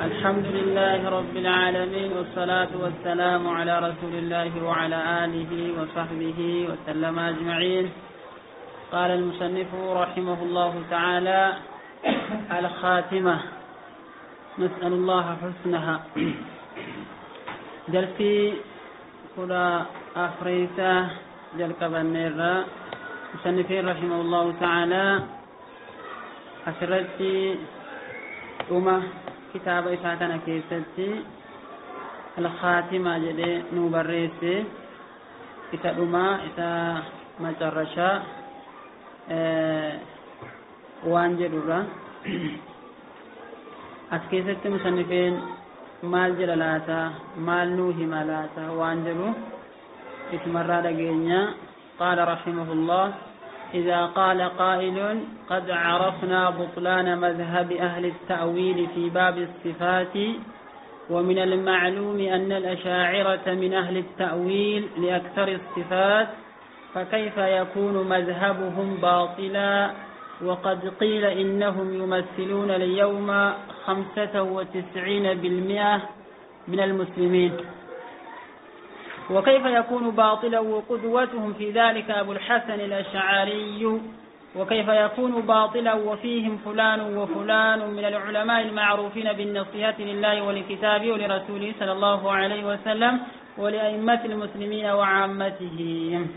الحمد لله رب العالمين، والصلاة والسلام على رسول الله وعلى آله وصحبه وسلم أجمعين. قال المصنف رحمه الله تعالى: الخاتمة، نسأل الله حسنها. جلسي كلا أفريسة جلك بنيرة مصنفين رحمه الله تعالى أسرتي كتاب إساءتنا كيستي الخاتمة جدي نوبريسي كتاب إساء مجرشا وانجلورا أسكيستي مصنفين مال جلالاتا مال نوهي مالاتا وانجلو اسمرا دقينيا. قال رحمه الله: إذا قال قائل قد عرفنا بطلان مذهب أهل التأويل في باب الصفات، ومن المعلوم أن الأشاعرة من أهل التأويل لأكثر الصفات، فكيف يكون مذهبهم باطلا وقد قيل إنهم يمثلون اليوم 95% من المسلمين؟ وكيف يكون باطلا وقدوتهم في ذلك أبو الحسن الأشعري؟ وكيف يكون باطلا وفيهم فلان وفلان من العلماء المعروفين بالنصيحة لله ولكتابه ولرسوله صلى الله عليه وسلم ولأئمة المسلمين وعامتهم؟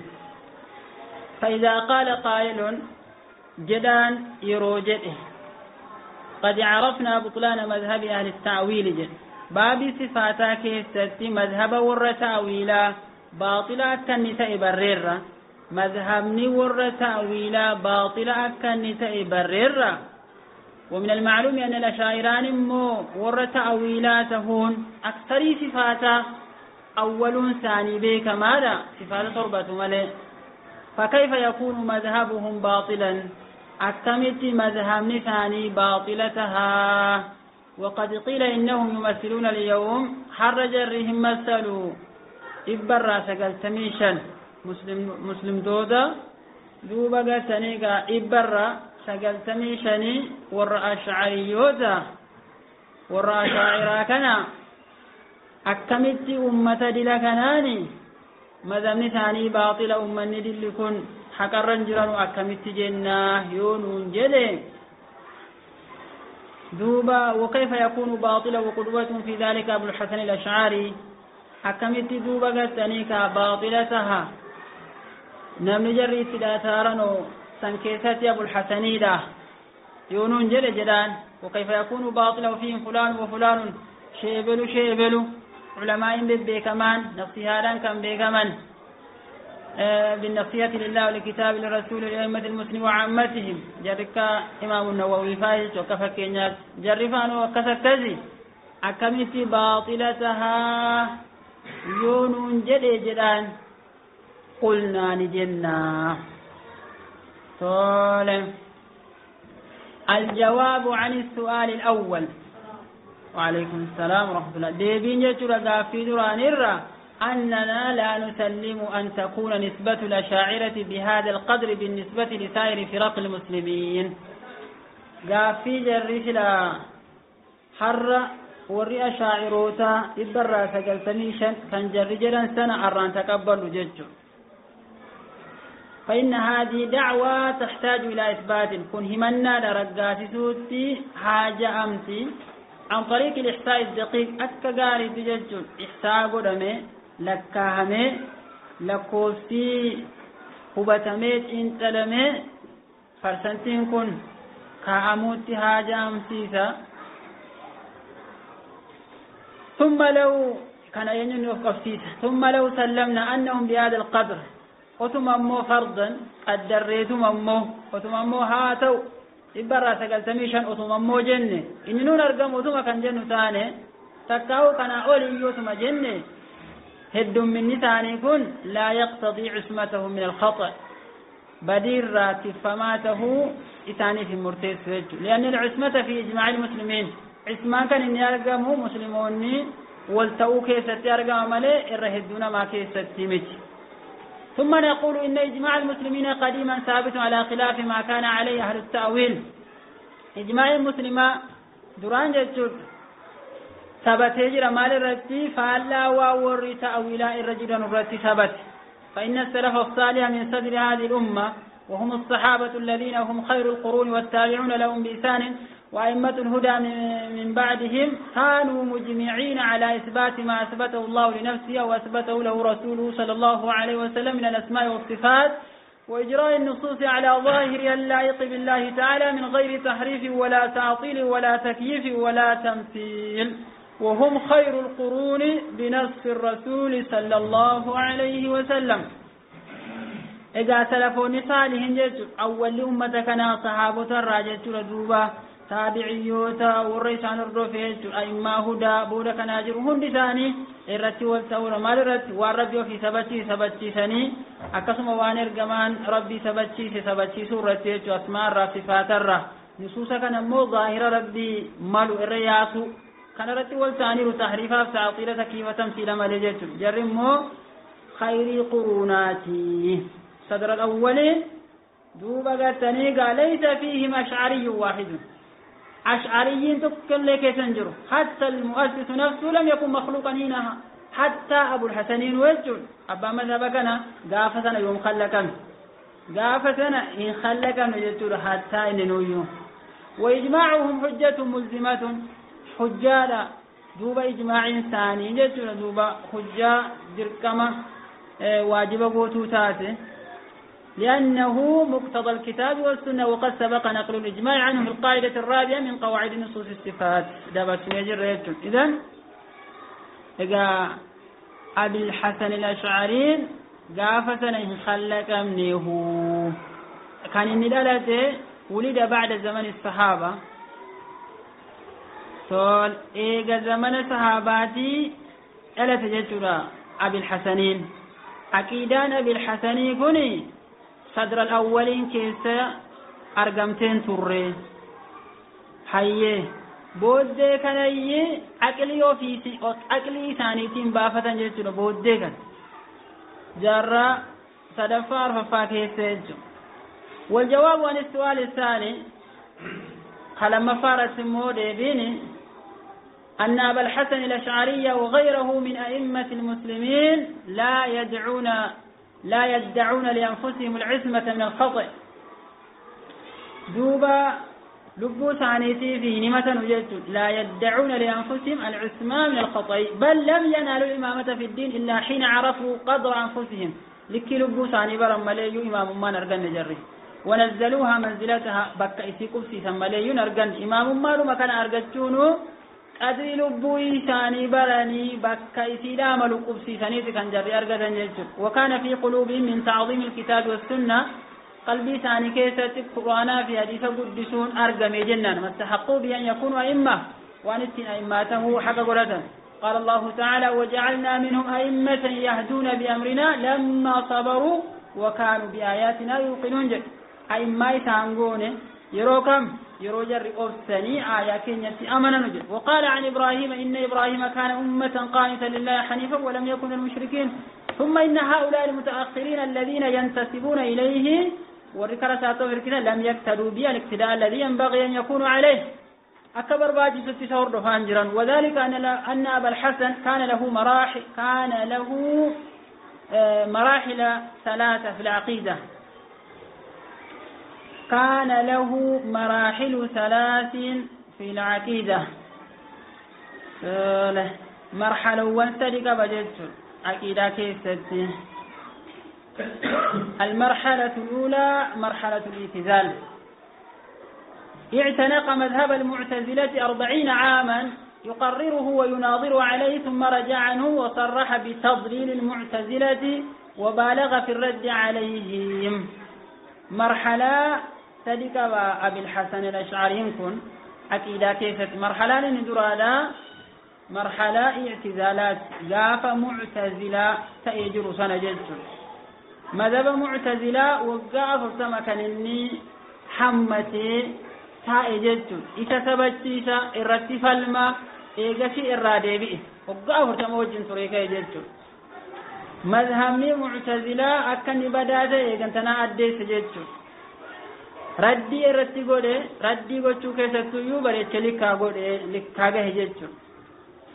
فإذا قال قائل جدان يروجده قد عرفنا بطلان مذهب أهل التأويل جد باب صفاتا كيستي مذهب ور تأويلا باطلا كنساء بريرا مذهبني ور تأويلا باطلا كنساء بريرا. ومن المعلوم أن الأشاعرة ور تأويلاتهن أكثر صفاتا أول ثاني بك ماذا صفات تربة ملئ، فكيف يكون مذهبهم باطلا؟ أكملت مذهب ثاني باطلتها، وقد قيل إنهم يمثلون اليوم حرج الرهم مثلوا إبرا سقل تميشا مسلم دودا دوبا قتنيقا إبرا سقل تميشني ورأى شعريوتا ورأى شاعرا كنا أكملت أمة دلكناني مذهب ثاني باطل أمة دلكن حقا رنجرا أكملت جنة يونون جلي دوبا. وكيف يكون باطلا وقدوة في ذلك أبو الحسن الأشعري؟ حكمت دوبا قتنيكا باطلتها نمن جري سداتارنو سنكيسات أبو الحسني ده يونون جل جدان. وكيف يكون باطلا وفيهم فلان وفلان شيبلو علماء بكمان نصيحة كان بكمان بالنصيحة لله ولكتاب للرسول لأئمة المسلمين وعامتهم. جركا إمام النووي فايز وكفكينيات جرفان وكسكزي أكمت باطلتها يونون جدي جدان قلنا نجنا طالب. الجواب عن السؤال الأول. وعليكم السلام ورحمة الله. ديبين يجرى في دران الرّ أننا لا نسلم أن تكون نسبة الأشاعرة بهذا القدر بالنسبة لسائر فرق المسلمين. قافي جريش لا حر ورئ شاعروتا إبرا سقلتنيشا كان جرجلا سنة أران تقبل ججو، فإن هذه دعوة تحتاج إلى إثبات كن همنا لرقات سوتي حاجة أمتي عن طريق الإحساء الدقيق أكقاري تججو إحساء قدمي لكاهمي لكوسي هبتميت انتلمي فرسنتين كن كاموتي حاجة أمسيسا. ثم لو كان ينين وقفتيسا ثم لو سلمنا أنهم بهذا القدر وتممو فرضا قدريتم أمو وتممو هاتو إبرا سقلتميشا وتممو جنة إننون أرقم وتم كان جنة ثاني تكاو كان أولي يوتم جنة هد من نتاني كن لا يقتضي عصمته من الخطأ بدير راتب فماته إتاني في مرتيس فجو، لأن العصمة في إجماع المسلمين عصمان كان إن يرقمه مسلموني والتو كيست يرقم ملي إرهدون ما كيست تيمج. ثم نقول إن إجماع المسلمين قديما ثابت على خلاف ما كان عليه أهل التأويل. إجماع المسلمين دران جتشوت ثبت هجر مال الرتي فألا ووري تأويلا الرجل الرتي ثبت فإن السلف الصالح من صدر هذه الأمة وهم الصحابة الذين هم خير القرون والتابعون لهم بإحسان وأئمة الهدى من بعدهم كانوا مجمعين على إثبات ما أثبته الله لنفسه وأثبته له رسوله صلى الله عليه وسلم من الأسماء والصفات وإجراء النصوص على ظاهرها اللائق بالله تعالى من غير تحريف ولا تعطيل ولا تكييف ولا تمثيل وهم خير القرون بنص الرسول صلى الله عليه وسلم إذا سلفوني صالحين جيتو أول أمة كان صحابة الراجة ردوبة تابعيوتا والرئيسان الرفيج أئمة هدى بودا كان أجرهم بثاني الرتي والتورى مال الرتي والربي في ثبتي ثاني أكسم وانر جمان ربي ثبتي سورة أسماء الراففات الرا نصوصا كان مو ظاهر ربي مالو الرياسو كان رتي والثاني تحريفا تعطيل كيف تمثيل مالجت جرمو خير قروناتي صدر الأول دوبا قتني قال ليس فيهم أشعري واحد أشعريين تكل لك تنجر حتى المؤسس نفسه لم يكن مخلوقا هنا حتى أبو الحسنين وجل أبا مذهبكنا قافتنا يوم خلقا قافتنا إن خلقا نجتر حتى إن نويو وإجماعهم حجة ملزمة حجالا دوبا إجماع ثاني جتر دوبا حجة دركمة واجب قوتو تاتي لأنه مقتضى الكتاب والسنة وقد سبق نقل الإجماع عنه في القاعدة الرابعة من قواعد نصوص الصفات دابت سميجر ريتون إذن إذا أبي الحسن الأشعري قافتنا إن خلق منه كان الندالة ولد بعد زمن الصحابة سؤال إيجا زمن صحاباتي ألا تجدر أبي الحسنين عقيدان أبي الحسني كني صدر الأولين كيسا أرقمتين تري حيه بودي كان عقلي ثانيتين بافة جيتنا بودي كان جرى صدفار ففاكيه والجواب عن السؤال الثاني لما فارت مودي بيني أن أبا الحسن الأشعري وغيره من أئمة المسلمين لا يدعون لأنفسهم العصمة من الخطأ دوبا لبوس عنيتي في نمة وجدت لا يدعون لأنفسهم العصمة من الخطأ بل لم ينالوا الإمامة في الدين إلا حين عرفوا قدر أنفسهم لكي لبوس عني برم مليو إمام ما نرقن نجري ونزلوها منزلتها بك إسي قبسي ثم مليو نرقن إمام ما لما كان أرقتونه أدري لبوي ثاني براني بكا إسيدا ملو قبسي ثاني كان جري أرقدا يجب وكان في قلوبهم من تعظيم الكتاب والسنة قلبي ثاني كيسة القرآن في حديث قدسون أرقم جنان ما استحقوا بأن يكونوا أئمة وأنتن أئماته حق قردا قال الله تعالى وجعلنا منهم أئمة يهدون بأمرنا لما صبروا وكانوا بآياتنا يوقنون جد أئمة ثانقون يروكم يروجر أبسني آية كنيتي أمنا نجد وقال عن إبراهيم إن إبراهيم كان أمة قانتا لله حنيفا ولم يكن المشركين ثم إن هؤلاء المتأخرين الذين ينتسبون إليه والركرساتهم الكتاب لم يقتدوا به الاقتداء الذي ينبغي أن يكونوا عليه أكبر باجي ستشهر دفانجرا وذلك أن أبا الحسن كان له مراحل ثلاثة في العقيدة كان له مراحل ثلاث في العقيدة مرحلة وانسلك بجدت عقيدة كيستي المرحلة الأولى مرحلة الاعتزال اعتنق مذهب المعتزلة 40 عاما يقرره ويناظر عليه ثم رجع عنه وصرح بتضليل المعتزلة وبالغ في الرد عليهم مرحلة صدق أبي الحسن الأشعري يكون عقيدة كيفت مرحلة لندرادا مرحلة اعتزالات قاف معتزلة تأجر سنجلت مذهب معتزلة وقاف سمكنني حمتي تأجلت إذا ثبتيسا إرتفى الماء إيقشي إرادي بئ وقاف سموجن طريقة يجلت مذهبني معتزلة أكني بداته إيقنتنا أديس جلت ردي إرتي قولي ردي قوشو كيستو يوبر يتشلكا قولي لكاقه جلت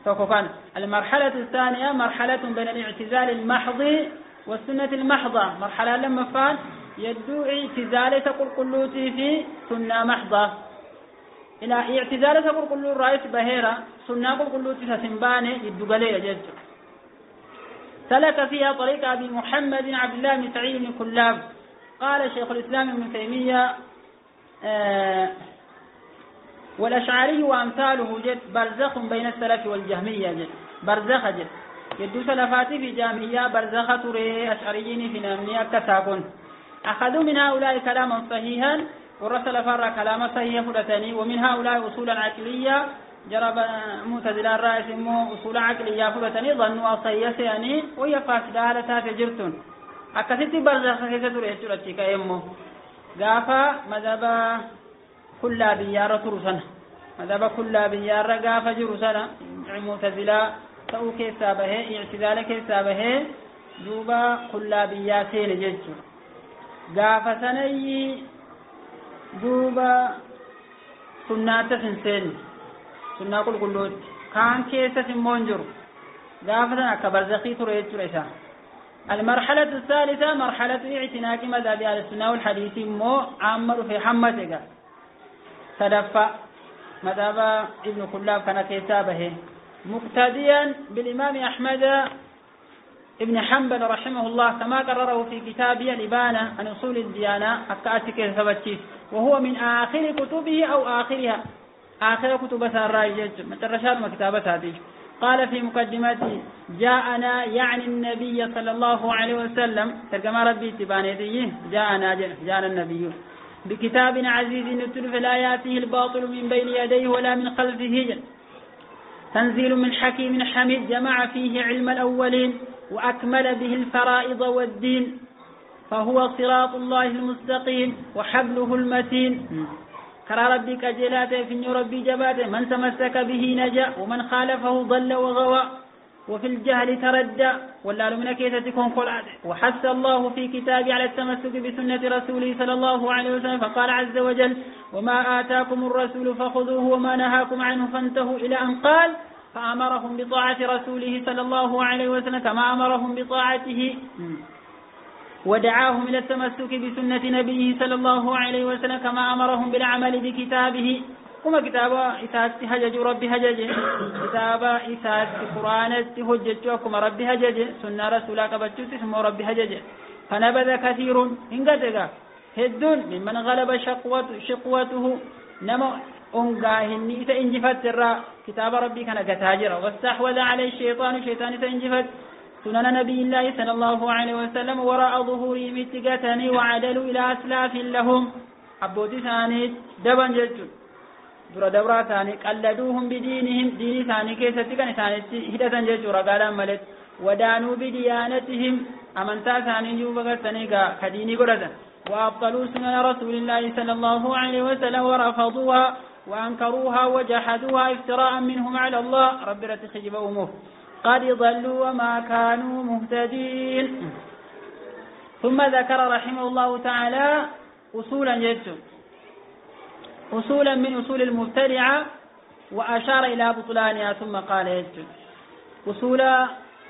فكان المرحلة الثانية مرحلة بين الاعتزال المحض والسنة المحضة. مرحلة لما فان يدو اعتزال تقول قلوتي في سنة محضة إلى اعتزال تقول قلو الرئيس بهيرة سنة قل قلوتي سنباني يدو قليل جد. سلك فيها طريق أبي محمد عبد الله بن سعيد بن كلاب. قال شيخ الإسلام ابن تيمية والأشعري وأمثاله جد برزخ بين السلف والجهمية جد برزخ جد يدو سلفاتي في جهمية برزخ تري أشعريين في نامني أكتساقون. أخذوا من هؤلاء كلاما صحيحا ورسل فر كلام صحيح فرتني ومن هؤلاء أصولا عقلية جرب معتزل الرئيس مو أصول عقلية فرتني ظنوا أصيس يعني وهي فاسدة على تاجرتون أكثت برزخ كيف تري أشعرتي كأمه قافا مذهب كلابية رسولنا مذهب كلابية رقافة جرسنا معتزلة تأو كيسابه اعتزال كيسابه دوبا كلابياتين جيجو قافة سني دوبا سنة سنسين سنة كل قلوت كان كيسة منجر قافة كبرزقي تريد تريسا. المرحلة الثالثة مرحلة اعتناق مذهب أهل السنة والحديث مو عمر في حمتك تدفع مذهب ابن كلاب كان كتابه مقتديا بالإمام أحمد ابن حنبل رحمه الله كما قرره في كتابه الإبانة عن أصول الديانة أكاتك ثبتيس وهو من آخر كتبه أو آخرها آخر كتب سراج مترشاد مكتابة هذه. قال في مقدمته جاءنا يعني النبي صلى الله عليه وسلم ترجمة ربي تبانيته جاءنا النبي بكتاب عزيز نتلف لا يأتيه الباطل من بين يديه ولا من خلفه تنزيل من حكيم حميد جمع فيه علم الأولين وأكمل به الفرائض والدين فهو صراط الله المستقيم وحبله المتين. كرى ربي كجلاته في ربي جباته من تمسك به نجا ومن خالفه ضل وغوى وفي الجهل تردى ولا من كيستكم قلاته. وحث الله في كتابه على التمسك بسنة رسوله صلى الله عليه وسلم فقال عز وجل وما آتاكم الرسول فخذوه وما نهاكم عنه فانتهوا إلى أن قال فأمرهم بطاعة رسوله صلى الله عليه وسلم كما أمرهم بطاعته ودعاهم إلى التمسك بسنة نبيه صلى الله عليه وسلم كما أمرهم بالعمل بكتابه. كما كتاب إساس هجج ربي هجج كتاب إساس قرآن هجج كما ربي هجج سنة رسولك بجوت اسمه ربي هجج. فنبذ كثير إنقذك هدون ممن غلب شقوته نمو أنقاهن إذا انجفت الرا كتاب ربي كان قتاجر واستحوذ عليه الشيطان إذا انجفت سنن نبي الله صلى الله عليه وسلم وراء ظهورهم اتقاتني وعدلوا إلى أسلاف لهم عبودي ثاني دبن جدون درا دبرا ثاني قلدوهم بدينهم دين ثاني كيستي كان ثاني هدتا جدون رقالا ملت ودانوا بديانتهم أمنتا ثاني يوبغا ثانيقا كديني قردا وأبطلوا سنن رسول الله صلى الله عليه وسلم ورفضوها وأنكروها وجحدوها افتراء منهم على الله رب رتخجب أمه قد ضلوا وما كانوا مهتدين. ثم ذكر رحمه الله تعالى أصولا جدًا أصولا من أصول المبتدعة وأشار إلى بطلانها ثم قال جدًا أصول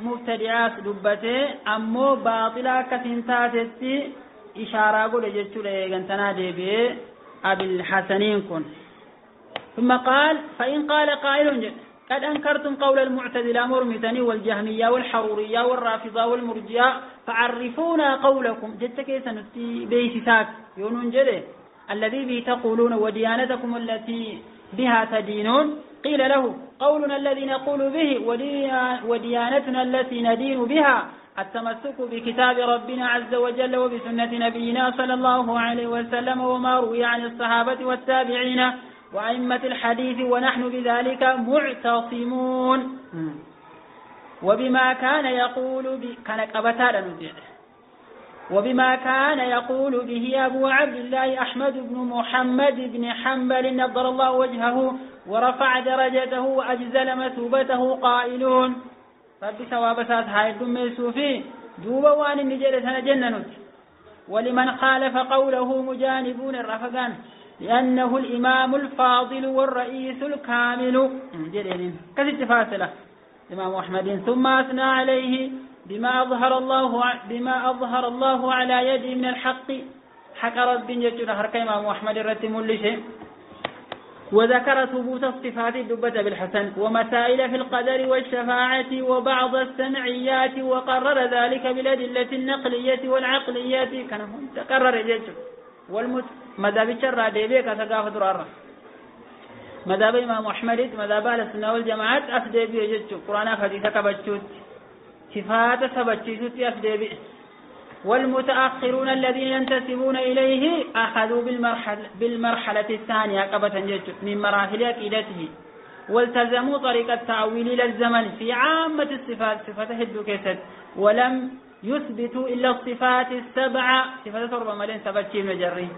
مبتدعات دبته أمو باطلة كثنتاتي إشارة قول جدًا لغنتنا ديبه أبي الحسنين كن. ثم قال فإن قال قائل جدًا قد أنكرتم قول المعتزلة مرمتني والجهمية والحرورية والرافضة والمرجئة فعرفونا قولكم جدت كيسا نتي بيسساك يونون جده الذي به تقولون وديانتكم التي بها تدينون. قيل له قولنا الذي نقول به وديانتنا التي ندين بها التمسك بكتاب ربنا عز وجل وبسنة نبينا صلى الله عليه وسلم وما روي عن الصحابة والتابعين وأئمة الحديث ونحن بذلك معتصمون. وبما كان يقول وبما كان يقول به أبو عبد الله أحمد بن محمد بن حنبل نضر الله وجهه ورفع درجته وأجزل مثوبته قائلون رب ثوابسات هاي الدم سوفي دوبا وان النجيل سنجننت ولمن خالف قوله مجانبون الرفقان لأنه الإمام الفاضل والرئيس الكامل جلين كثير فاصلة الإمام أحمد ثم أثنى عليه بما أظهر الله على يده من الحق حق رب جل حرك إمام أحمد الرتم لشيء وذكر ثبوت الصفات الدبة بالحسن ومسائل في القدر والشفاعة وبعض السمعيات وقرر ذلك بالأدلة النقلية والعقلية كان تقرر جل مذهب الشرع ديبي كتقاف درارة مذهب إمام أحمد مذهب أهل السنة والجماعات أفدي بي جل قرآن حديثة كبجوت صفات سبجوت أفدي بي والمتأخرون الذين ينتسبون إليه أخذوا بالمرحلة الثانية قبة جل من مراحل عقيدته والتزموا طريق التأويل إلى الزمن في عامة الصفات صفته الدكيست ولم يثبتوا إلا الصفات السبعة صفات ربما لين سبجين وجرين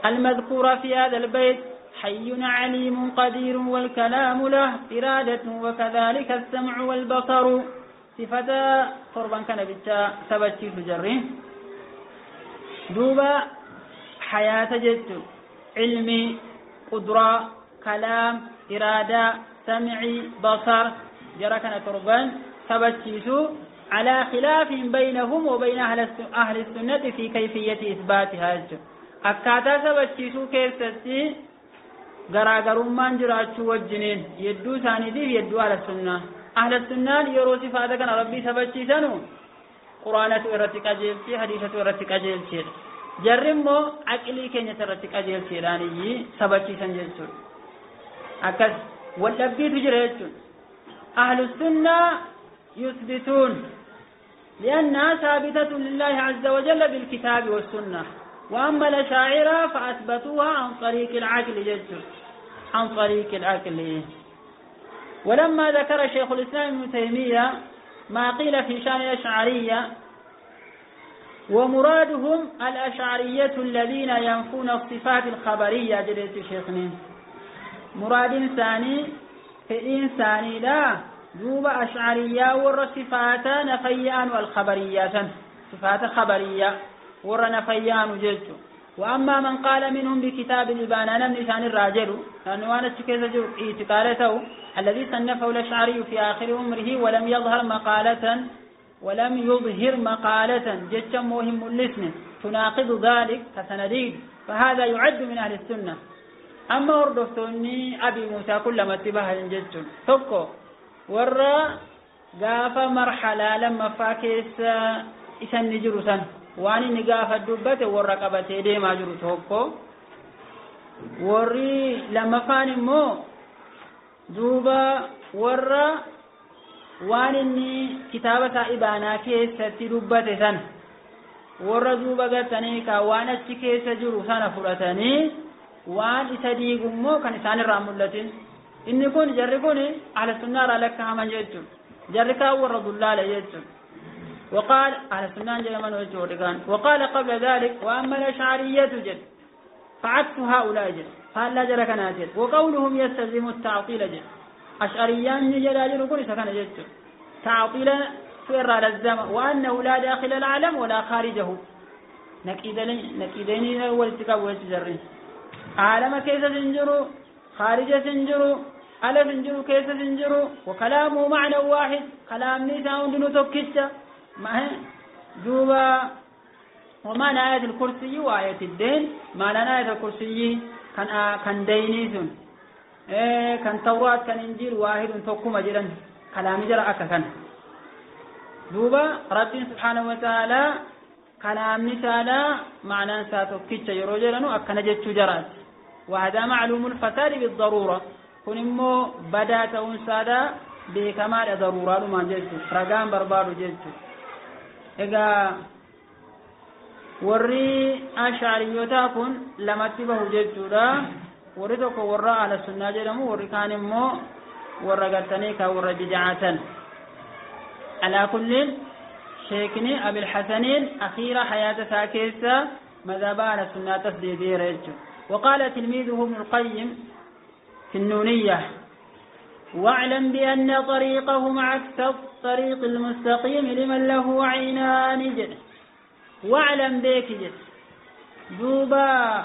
المذكورة في هذا البيت حي عليم قدير والكلام له إرادة وكذلك السمع والبصر صفة قربان كان بيتا سبجي تجرين دوبا حياة جد علمي قدرة كلام إرادة سمعي بصر جرى كان قربان سبجيسو على خلاف بينهم وبين أهل السنة في كيفية إثباتها أكاتا سبجيسو كيستي غراغرمان جراچو وجنين يدو ثاني دي يدو على السنة أهل السنة يرو صفاتك ربي سبجيسانو قرآنة ورتك أجيلتي حديثة ورتك أجيلتي جرمو عقلي كينية ورتك أجيلتي لاني سبجيسان جلسو أكاد واللبي تجريتون أهل السنة يثبتون لأنها ثابتة لله عز وجل بالكتاب والسنة وأما الأشاعرة فأثبتوها عن طريق العقل جلسو عن طريق العقل ولما ذكر شيخ الإسلام ابن تيمية ما قيل في شأن الأشعرية ومرادهم الأشعرية الذين ينفون الصفات الخبرية جلت شيخنا مراد ثاني في إنساني لا دوب أشعرية والصفات نفيان والخبريات صفات خبرية ورنفيان جلت وأما من قال منهم بكتاب الإبانة نمنسان الراجل لأنه أنا تكيز اعتقالته الذي صنفه الأشعري في آخر عمره ولم يظهر مقالة جدا مهم الاسم تناقض ذلك كسنديد فهذا يعد من أهل السنة أما وردفتني أبي موسى كلما اتباها جد تبقى ورى قاف مرحلة لما فاكس إسان نجرسا واني نقاف الدبة والرقبة دي ما جرو تبقى وري لما فاني مو دوبا ورى واني كتابة إبانا كيس تدبة سن ورى دوبا قتنيك وانا كيس جرسا فرتني وان إسديق مو كان إسان الراملتين إن يكون جرقوني على السنة لك عما جيتون جرقا ورد الله ليتون وقال على السنة جيمان وجورقان وقال قبل ذلك وأما الأشعرية جد فعدت هؤلاء جد فهل لا جرقنا جد وقولهم يستلزم التعطيل جد أشعريان جلاجل يقول سكن جد تعطيل سر على الزمن وأنه لا داخل العالم ولا خارجه نكيدين والتقاب والتجرين عالم كيس سنجرو خارج سنجرو على سنجرو كيس سنجرو وكلامه معنى واحد كلام نيسان دنو توكيتش ما دوبا ومعنى آية الكرسي وآية الدين معنى آية الكرسي كان دينيسون كان توراة كان إنجيل واحد توكو مجرا كلام جرى أكثر دوبا رب سبحانه وتعالى كلام نسالا معنى ساتوكيتش يروجلنو أكنا جتشو جرات وهذا معلوم الفساد بالضرورة كنمو بدا تونسادا بكمال ضرورة ما جلتو رقام بربارو جلتو إذا وري أشعريوتا كن لما تبه جلتو دا وريتوكو ورا على السنة جلمو وري كانمو ورا قرتنيكا ورا ججعاتا على كل شيكني أبي الحسنين أخير حياة ساكيسة مذهب على السنة تسديدي رجو وقال تلميذه ابن القيم في النونية واعلم بأن طريقهم عكس الطريق المستقيم لمن له عينان جد واعلم بك جد دوبا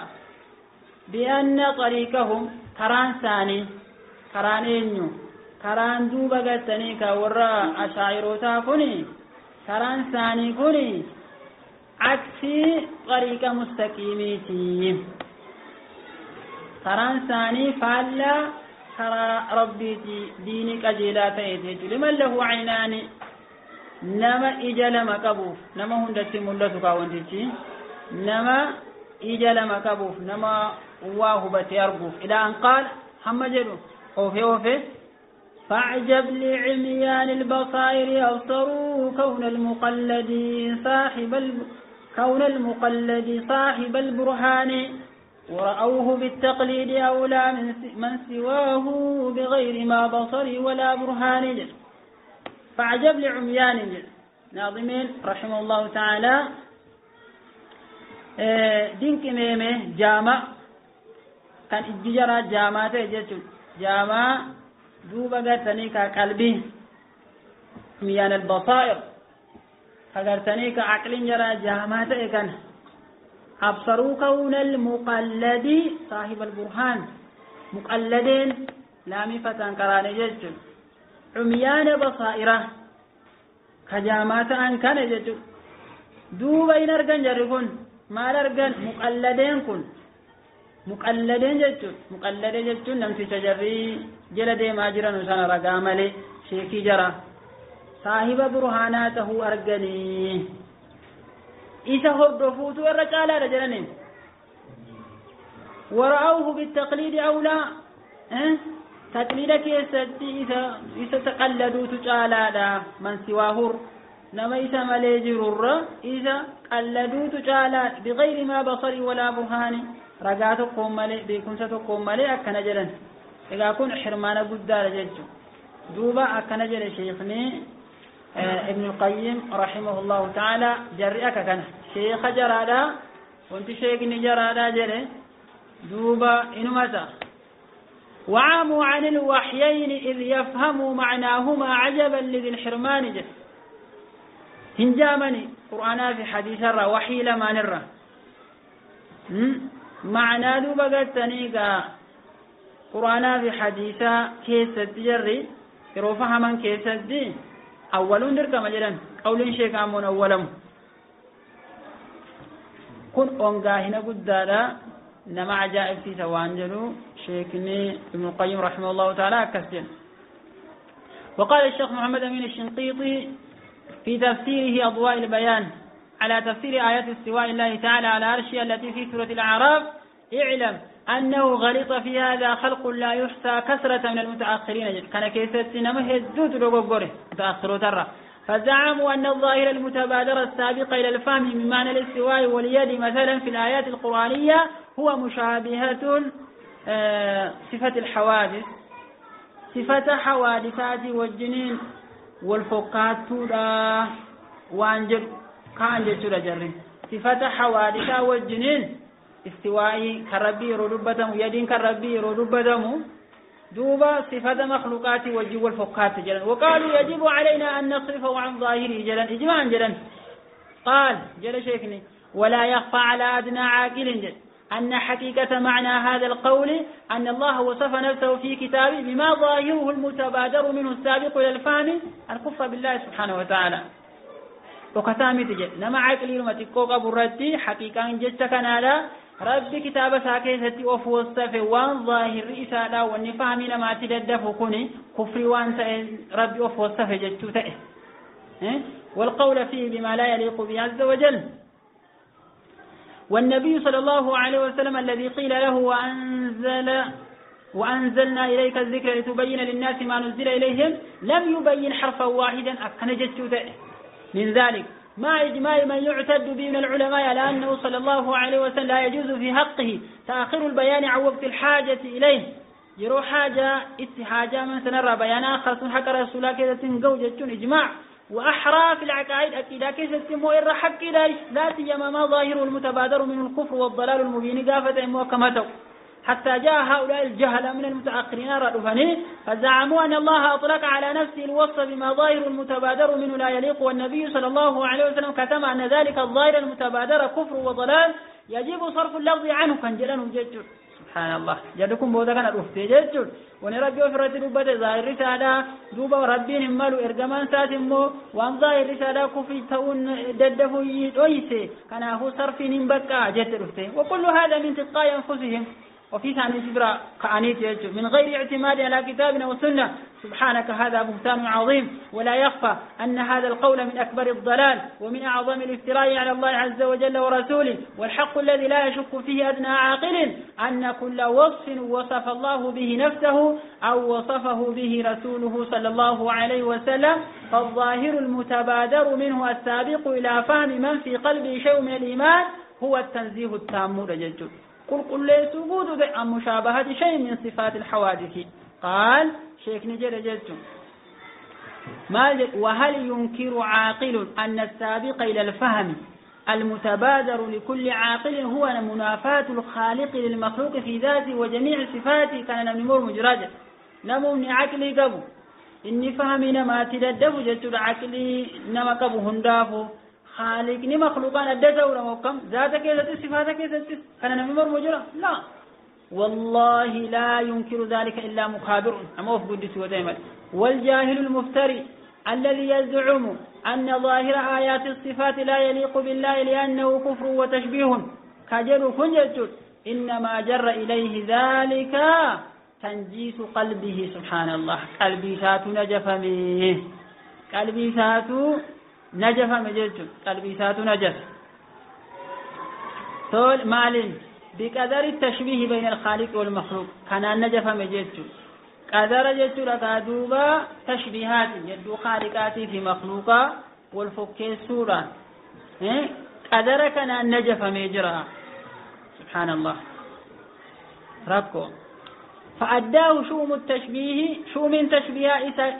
بأن طريقهم كران ثاني كران إنيو كران دوبا قتني كورا أشاعروتا كوني كران ثاني كوني عكسي طريقة مستقيميتي كران ثاني فالا كرا ربي دينك أجيلا تأتي لمن له عينان نما إجل مكبوف نما هندتي ملتك وانتي نما إجل مكبوف نما واهبة يربوف إلى أن قال حمجلو أوفي فاعجب لعميان البصائر أبصروا كون المقلد صاحب البرهان ورأوه بالتقليد أولى من سواه بغير ما بصر ولا برهان فاعجب لعميان ناظمين رحمه الله تعالى دينك ميمه جامع كان إججرا جامعة جيتو جامع دوبا قرتني كقلبي عميان البصائر فقرتني كعقل جرا جامعة كان أبصروا كون المقلد صاحب البرهان مقلدين لامي فتان كراني جيتو عميان بصائرة كجامعة أن كان جيتو دوبا ينرغن جرغن ما لرغن مقلدين كن مقلدين جيتو نمتي تجري جلدي ما جرن سنة رقاملي شيكي جرا صاحب برهاناته أرغني إذا هردفوتو الرجالة رجلنين ورأوه بالتقليد أولى تقليدك إذا تقلدوا تجالا من سواه نما إذا مليجر إذا قلدوا تجالا بغير ما بصر ولا برهان رقاتكم ملي بكنستكم ملي أكنا جلن إذا كن حرمان قدار جلجو دوبا أكنا جل شيخني ابن القيم رحمه الله تعالى جرئك كان شيخ جرادا وانت شيخني جرادا جل دوبا إنمتا وعاموا عن الوحيين إذ يفهموا معناهما عجبا لذي الحرمان جل هنجامني قرآنا في حديث الرا وحي لما نرى معنى دوبا قلتنيقا قرآنا في حديثا كيس التجري يروفها من كيس الدين أولون درك مجلا قول شيخ عمون أولهم كن أنقا هنا قدالا نما عجائب في سوانجلو شيخني ابن القيم رحمه الله تعالى كسجن وقال الشيخ محمد أمين الشنقيطي في تفسيره أضواء البيان على تفسير آيات استواء الله تعالى على عرشه التي في سورة الأعراف اعلم أنه غلط في هذا خلق لا يحصى كثرة من المتأخرين كان كيستنا مهدود لغوغوره متأخروا ترى فزعموا أن الظاهر المتبادر السابق إلى الفهم من معنى الاستواء واليد مثلا في الآيات القرآنية هو مشابهة صفة الحوادث صفة حوادثات والجنين والفقات وانجل كانجل جرين صفة حوادثات والجنين استوائي كربي رودبتم يدين كربي رودبتم دوبا صفة مخلوقات وجه والفقات جلن وقالوا يجب علينا أن نصرفه عن ظاهره جلن إجماعا جلن قال جل شيخني ولا يخفى على أدنى عاقل جل أن حقيقة معنى هذا القول أن الله وصف نفسه في كتابه بما ظاهره المتبادر منه السابق إلى الفهم الكفر بالله سبحانه وتعالى وكتامي تجل نما عقلي رمتكوك برتي حقيقة جستكنا على ربي كتاب ساكيستي وفوصف وان ظاهر رئيسالا والنفهمين ما تددف كوني كفر وان ربي وفوصف جتو تأه والقول فيه بما لا يليق به عز وجل والنبي صلى الله عليه وسلم الذي قيل له وأنزلنا إليك الذكر لتبين للناس ما نزل إليهم لم يبين حرفا واحدا أكن جتو تأه من ذلك مع إجماع من يعتد به من العلماء على أنه صلى الله عليه وسلم لا يجوز في حقه تأخير البيان عن وقت الحاجة إليه يروح حاجة استحاجة من سنرى بيان آخر حق رسول الله كذا تنقوجة إجماع وأحرى في العقائد أكيدا كيف تسمو إرى حق لا سيما ما ظاهره المتبادر من الكفر والضلال المبين قافة محكمته حتى جاء هؤلاء الجهل من المتأخرين ردفني فزعموا أن الله أطلق على نفسه الوصف بما ظاهر المتبادر منه لا يليق والنبي صلى الله عليه وسلم كتم أن ذلك الظاهر المتبادر كفر وضلال يجب صرف اللفظ عنه كان جلن وجد سبحان الله جدكم بودا كان رفتي جدّ ونربي وفرت دبت ظاهر رسالة دوبا ربين مالو إرجمان ساتمو وان ظاهر رسالة كفي تون ددفو يدويسي كان هو صرفين بكا جد رفتي وكل هذا من تلقاء أنفسهم وفي ثاني سبرا كأنيت من غير اعتماد على كتابنا وسنة سبحانك هذا بهتان عظيم ولا يخفى أن هذا القول من أكبر الضلال ومن أعظم الافتراء على الله عز وجل ورسوله والحق الذي لا يشك فيه أدنى عاقل أن كل وصف وصف الله به نفسه أو وصفه به رسوله صلى الله عليه وسلم فالظاهر المتبادر منه السابق إلى فهم من في قلبه شيء من الإيمان هو التنزيه التام رجل قل ليس وجود عن مشابهة شيء من صفات الحوادث قال شيخ نجر جلتم وهل ينكر عاقل أن السابق إلى الفهم المتبادر لكل عاقل هو منافاة الخالق للمخلوق في ذاته وجميع صفاته كان نمر مجرد نمو عقلي قبو إني فهمنا ما تددف جلت عقلي نما قبو هندافو خالقني مخلوقان أدته ولمقام ذاتك يزت صفاتك يزت كان نمر مجرد لا والله لا ينكر ذلك إلا مخابر أما أفقد سوى والجاهل المفتري الذي يزعم أن ظاهر آيات الصفات لا يليق بالله لأنه كفر وتشبيه كجر كنجت إنما جر إليه ذلك تنجيس قلبه سبحان الله قلبي سات نجف منه قلبي سات نجف مجلت قلبي سات نجف طول مالين بقدر التشبيه بين الخالق والمخلوق كان نجف مجلت قدر جت لك دوبا تشبيهات يدو خالقاتي في مخلوقا والفك سورة قدر كان نجف مجرى سبحان الله ربكم فأداه شؤم التشبيه شؤم تشبيه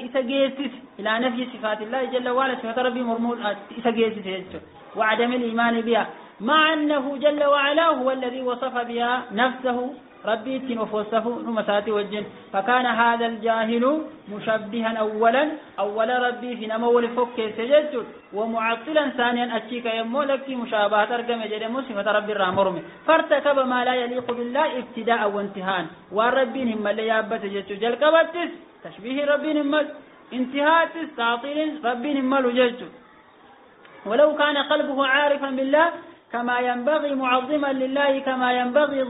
إسجيسس إلى نفي صفات الله جل وعلا صفات ربي مرمول إسجيسس وعدم الإيمان بها مع أنه جل وعلا هو الذي وصف بها نفسه ربي تنفسه نمسات والجن فكان هذا الجاهل مشبها أولا ربي في نمو الفك سجد ومعطلا ثانيا أتشيك يمولك مشابهة ترقم جدم صفة ربي الرامرم فارتكب ما لا يليق بالله ابتداء وانتهاء والربي هم اللي يابت جد جلقبتس تشبيه ربي هم انتهاء تعطيل ربي هم جد ولو كان قلبه عارفا بالله كما ينبغي معظما لله كما ينبغي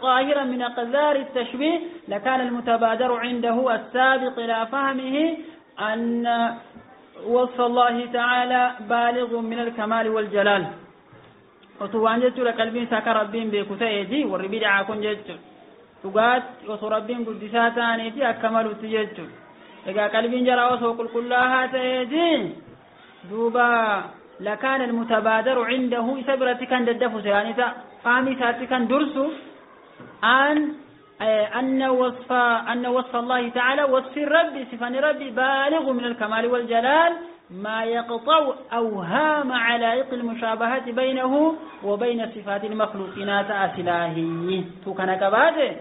ظاهرا من أقذار التشبيه لكان المتبادر عنده السابق إلى فهمه أن وصف الله تعالى بالغ من الكمال والجلال وطوان جدت لقلبين ساك ربين بكتايدي والربيد عاكون جدت تقات وصو ربين قدساتانيتي أكمل تجدت إذا قلبين جرى وصو قل كلها تيدي دوبا لكان المتبادر عنده سبرتك أن تدفس يعني فهمي ساتك أن درسه أن وصف الله تعالى وصف الرب صفان ربي بالغ من الكمال والجلال ما يقطع أوهام علائق المشابهة بينه وبين صفات المخلوقين تأسلاهي توكنا كباده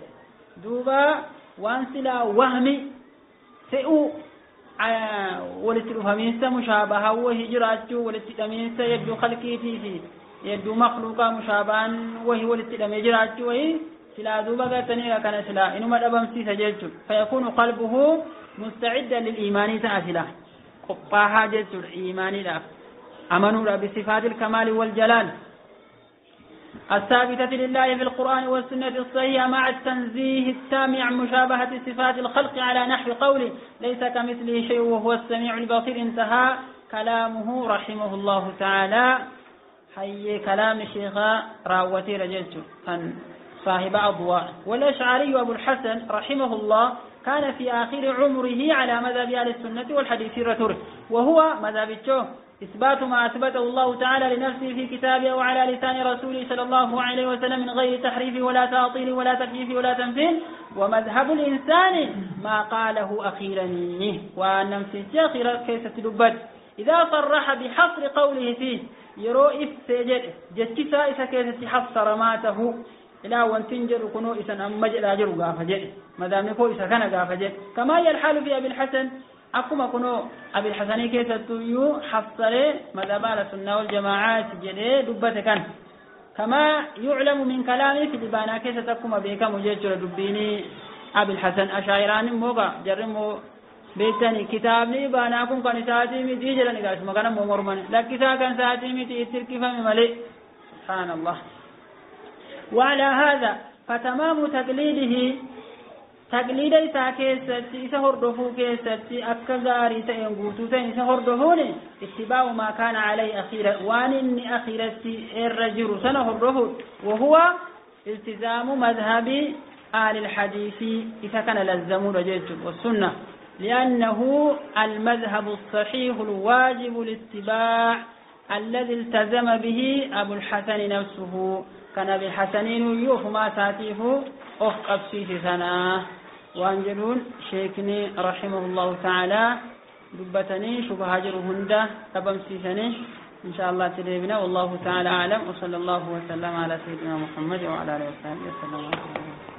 دوبا وانسلا وهمي سئو ولتلفهمينسا مشابهة وهي جراته ولتلفهمينسا يبدو خلقيتي في يبدو مخلوقا مشابها وهي ولتلفهمي جراته وهي سلا دوبا تنيرا كان سلا إنما الأبامسي سجلت فيكون قلبه مستعدا للإيمان تأسلا قباها جلت الإيمان لا أمنوا بصفات الكمال والجلال الثابتة لله في القرآن والسنة الصحيحة مع التنزيه التام عن مشابهة صفات الخلق على نحو قوله ليس كمثله شيء وهو السميع البصير انتهى كلامه رحمه الله تعالى حي كلام الشيخ راوتي رجلت كان صاحب أضواء والأشعري أبو الحسن رحمه الله كان في آخر عمره على مذهب أهل السنة والحديث الرتور وهو مذهب الشوه إثبات ما أثبته الله تعالى لنفسه في كتابه وعلى لسان رسوله صلى الله عليه وسلم من غير تحريف ولا تعطيل ولا تكييف ولا تمثيل ومذهب الإنسان ما قاله أخيرا ونمسي أخيرا كيف تدبت إذا صرح بحصر قوله فيه يروئف سيجد جتسا إسا كيف حصر ماته إلا وانتنجر كنو إسا أمجد أجر غافجد مدام نكو إسا كان غافجد كما يلحال في أبي الحسن أكما كنو أبي الحسن كيف تيو حصر مذهب السنة والجماعات جدي دبت كان كما يعلم من كلامي في دبانا كيس تكم بك مجيج دبيني أبي الحسن أشاعران موقع جرمو بيتني كتابني باناكم كان ساعتي متي جلني قال اسمه كان ممرمن لكن كان ساعتي متي تركي فم ملئ سبحان الله. وعلى هذا فتمام تقليده تقليد إسا كيستي إسا هردفو كيستي أكغاري تأنغوتو إسا هردفوني اتباع ما كان عليه أخيرا وانني أخيرتي الرجل سنة هردفو وهو التزام مذهب آل الحديث إذا كان للزمون رجيت والسنة لأنه المذهب الصحيح الواجب الاتباع الذي التزم به أبو الحسن نفسه كان أبي الحسنين يوف ما ساتيه أفقب فيه سنة وأنجلون شيكني رحمه الله تعالى دبتني شبه هاجر هنده أبم سيسني إن شاء الله تليبنا والله تعالى أعلم وصلى الله وسلم على سيدنا محمد وعلى آله وصحبه وسلم.